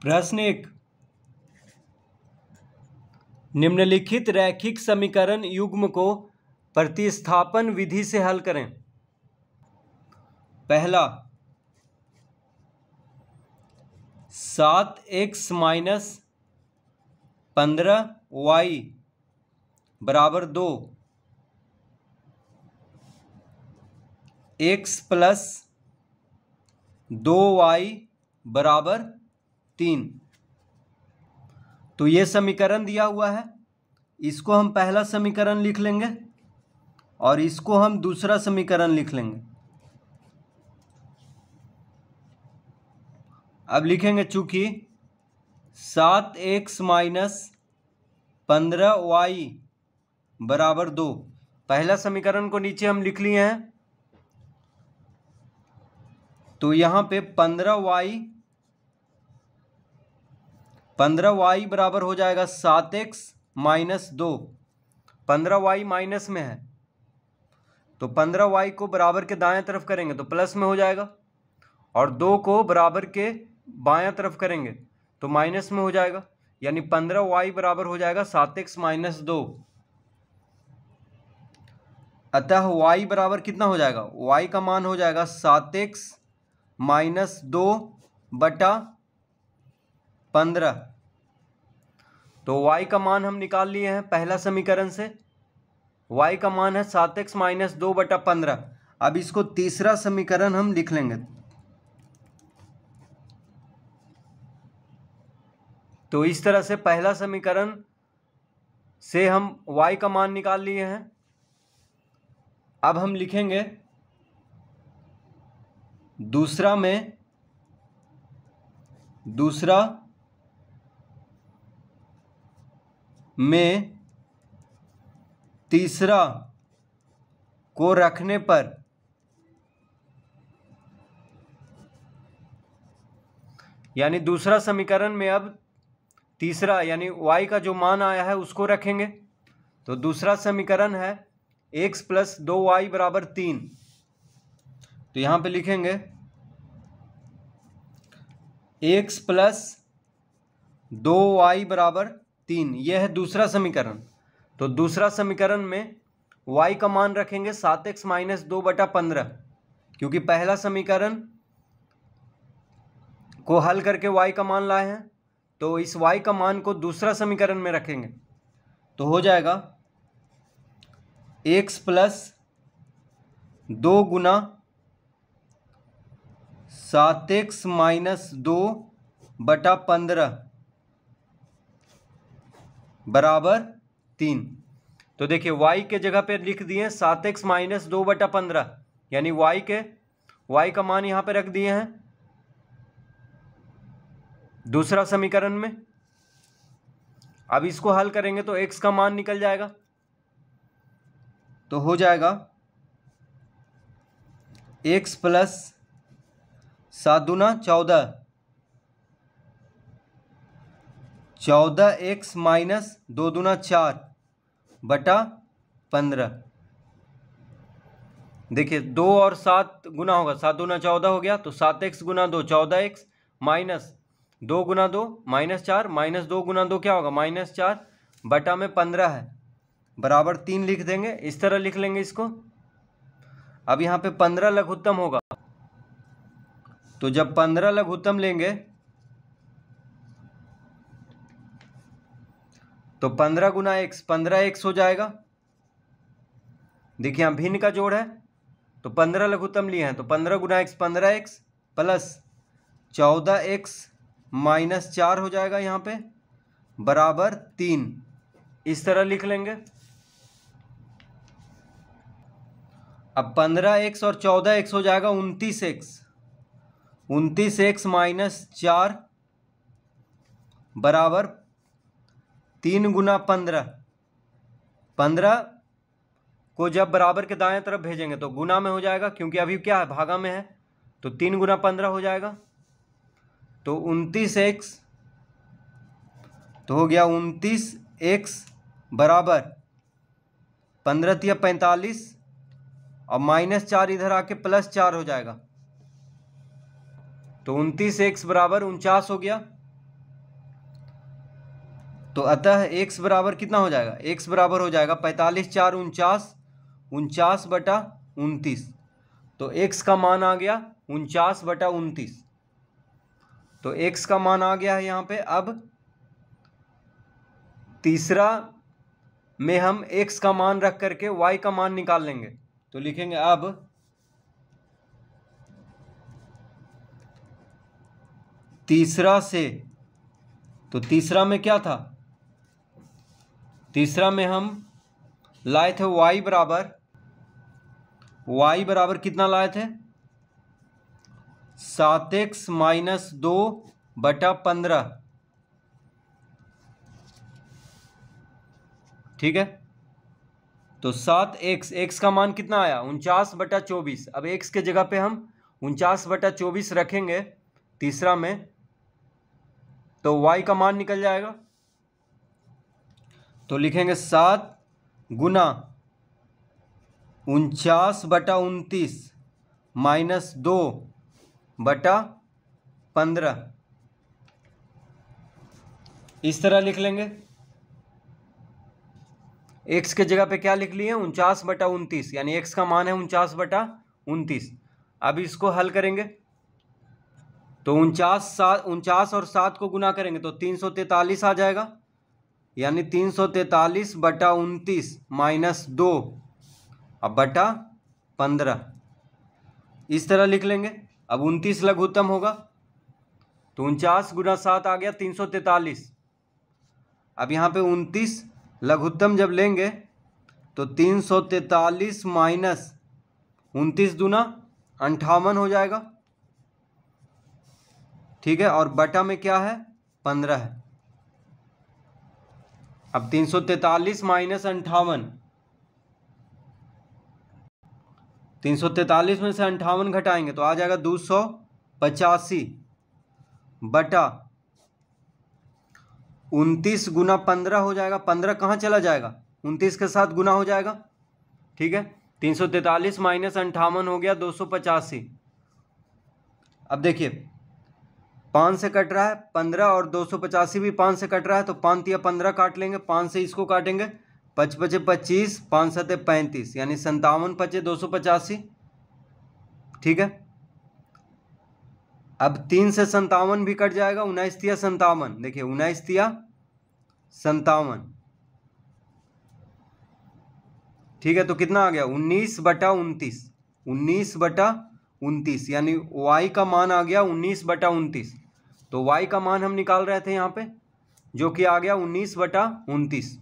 प्रश्न 1, निम्नलिखित रैखिक समीकरण युग्म को प्रतिस्थापन विधि से हल करें। पहला, 7x माइनस 15y बराबर 2, x प्लस 2y बराबर 3। तो ये समीकरण दिया हुआ है, इसको हम पहला समीकरण लिख लेंगे और इसको हम दूसरा समीकरण लिख लेंगे। अब लिखेंगे, चूंकि 7x माइनस 15y बराबर 2, पहला समीकरण को नीचे हम लिख लिए हैं, तो यहाँ पे 15y बराबर हो जाएगा 7x माइनस 2। 15y माइनस में है तो 15y को बराबर के दाएं तरफ करेंगे तो प्लस में हो जाएगा, और 2 को बराबर के बाएं तरफ करेंगे तो माइनस में हो जाएगा, यानी 15y बराबर हो जाएगा 7x माइनस 2। अतः y बराबर कितना हो जाएगा, y का मान हो जाएगा 7x माइनस 2 बटा 15। तो y का मान हम निकाल लिए हैं पहला समीकरण से, y का मान है 7x माइनस 2 बटा 15। अब इसको तीसरा समीकरण हम लिख लेंगे। तो इस तरह से पहला समीकरण से हम y का मान निकाल लिए हैं। अब हम लिखेंगे दूसरा में तीसरा को रखने पर यानी दूसरा समीकरण में अब तीसरा यानी y का जो मान आया है उसको रखेंगे। तो दूसरा समीकरण है x प्लस 2y बराबर 3। तो यहाँ पे लिखेंगे x प्लस 2y बराबर 3, यह है दूसरा समीकरण। तो दूसरा समीकरण में y का मान रखेंगे 7x माइनस 2 बटा 15, क्योंकि पहला समीकरण को हल करके y का मान लाए हैं, तो इस y का मान को दूसरा समीकरण में रखेंगे तो हो जाएगा x प्लस 2 गुना 7x माइनस 2 बटा 15 बराबर 3। तो देखिए y के जगह पे लिख दिए 7x माइनस 2 बटा 15, यानी y का मान यहाँ पे रख दिए हैं दूसरा समीकरण में। अब इसको हल करेंगे तो x का मान निकल जाएगा, तो हो जाएगा x प्लस 7 दूना 14x माइनस 2 दूना 4 बटा 15। देखिए 2 और 7 गुना होगा, 7 दूना 14 हो गया, तो 7x गुना 2 14x माइनस 2 गुना 2 माइनस 4 माइनस 2 गुना 2 क्या होगा माइनस 4 बटा में 15 है बराबर 3 लिख देंगे। इस तरह लिख लेंगे इसको। अब यहाँ पे 15 लघुत्तम होगा, तो जब 15 लघुत्तम लेंगे तो 15 गुना x 15x हो जाएगा। देखिए यहाँ भिन्न का जोड़ है तो 15 लघुत्तम लिए हैं, तो 15 गुना x 15x plus 14x minus 4 हो जाएगा यहाँ पे बराबर 3। इस तरह लिख लेंगे। अब 15x और 14x हो जाएगा 29x, 29x माइनस 4 बराबर 3 गुना 15। 15 को जब बराबर के दाएं तरफ भेजेंगे तो गुना में हो जाएगा, क्योंकि अभी क्या है भागा में है, तो 3 गुना 15 हो जाएगा। तो 29x तो हो गया 29x बराबर 15 तिया 45 और माइनस 4 इधर आके प्लस 4 हो जाएगा, तो 29x बराबर 49 हो गया। तो अतः x बराबर कितना हो जाएगा, x बराबर हो जाएगा 45 4 49, 49/29। तो x का मान आ गया 49/29। तो x का मान आ गया है यहाँ पे। अब तीसरा में हम x का मान रख करके y का मान निकाल लेंगे। तो लिखेंगे अब तीसरा से, तो तीसरा में क्या था, तीसरा में हम लाए थे y बराबर कितना लाए थे, 7x - 2/15। ठीक है, तो 7x, x का मान कितना आया 49/24। अब x के जगह पे हम 49/24 रखेंगे तीसरा में, तो y का मान निकल जाएगा। तो लिखेंगे 7 गुना 49/29 - 2/15, इस तरह लिख लेंगे। x के जगह पे क्या लिख लिए 49/29, यानी x का मान है 49/29। अब इसको हल करेंगे तो 49 और 7 को गुना करेंगे तो 343 आ जाएगा, यानी 343/29 - 2 अब बटा 15, इस तरह लिख लेंगे। अब 29 लघुत्तम होगा तो 49 गुना 7 आ गया 343। अब यहाँ पे 29 लघुत्तम जब लेंगे तो 343 माइनस 29 दूना 58 हो जाएगा। ठीक है, और बटा में क्या है 15 है। अब 343 माइनस 58, 343 में से 58 घटाएंगे तो आ जाएगा 285 बटा 29 गुना 15 हो जाएगा। 15 कहाँ चला जाएगा, 29 के साथ गुना हो जाएगा। ठीक है, 343 माइनस 58 हो गया 285। अब देखिए 5 से कट रहा है 15 और 285 भी 5 से कट रहा है, तो 5 या 15 काट लेंगे, 5 से इसको काटेंगे, 5 × 25, 5 × 35, यानी 57 × 285। ठीक है, अब 3 से 57 भी कट जाएगा, 19 × 57, देखिए 19 × 57। ठीक है, तो कितना आ गया 19/29, 19/29, यानी y का मान आ गया 19/29। तो y का मान हम निकाल रहे थे यहाँ पे, जो कि आ गया 19/29।